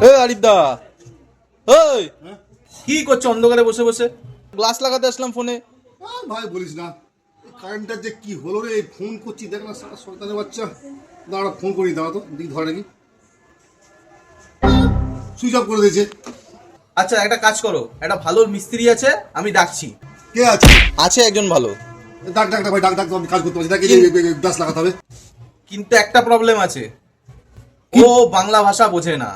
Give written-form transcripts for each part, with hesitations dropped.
আরিফদা, ওই কি করছো অন্ধকারে বসে বসে? গ্লাস লাগাতে আসলাম ফোনে। ভাই বলিস না, কারেন্টটার যে কি হলো রে। ফোন করছি দেখ না, সারা সন্তানের বাচ্চা। দাঁড়া ফোন করি, দাঁড়া তো দিক ধরে নাকি সুইচ অফ করে দিয়েছে। আচ্ছা একটা কাজ করো, একটা ভালো মিস্ত্রি আছে, আমি ডাকছি। কে আছে? আছে একজন ভালো। ডাক ডাক ডাক ভাই, ডাক ডাক, আমি কাজ করতে পারছি। ডাক, গ্লাস লাগাতে হবে। কিন্তু একটা প্রবলেম আছে, ও বাংলা ভাষা বোঝে না।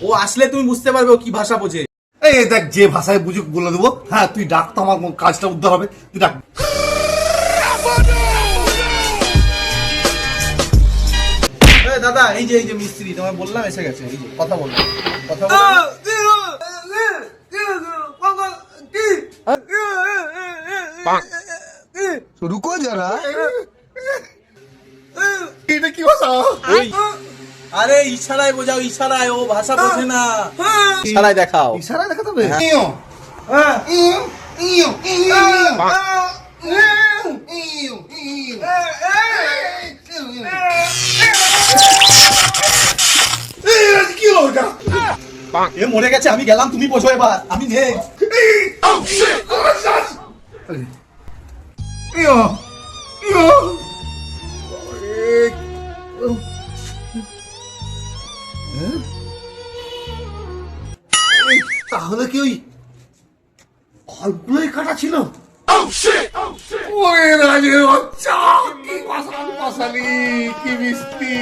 ও আসলে তুমি বুঝতে পারবে ও কি ভাষা বোঝে। এই দেখ, যে ভাষায় বুঝুক বলে দেবো। হ্যাঁ তুই ডাক তো, আমার কাজটা উদ্ধার হবে। তুই ডাক। দাদা এই যে মিস্ত্রি, তোমায় বললাম এসে গেছে। এই যে কথা বললাম, কথা रुको जरा। এটা কি ভাষা? আরে ইশারায় বোঝাও, ইশারায়। ও ভাষা বোঝে না, ইশারায় দেখাও। ইশারায় দেখাতে হবে। কি হলো এটা? এ মরে গেছে, আমি গেলাম, তুমি বোঝো এবার। আমি নেই। তাহলে কি ওই অল্পই কাটা ছিল? ওরে রাজের বাচ্চা, কি ভাষা ভাষালি, কি মিষ্টি।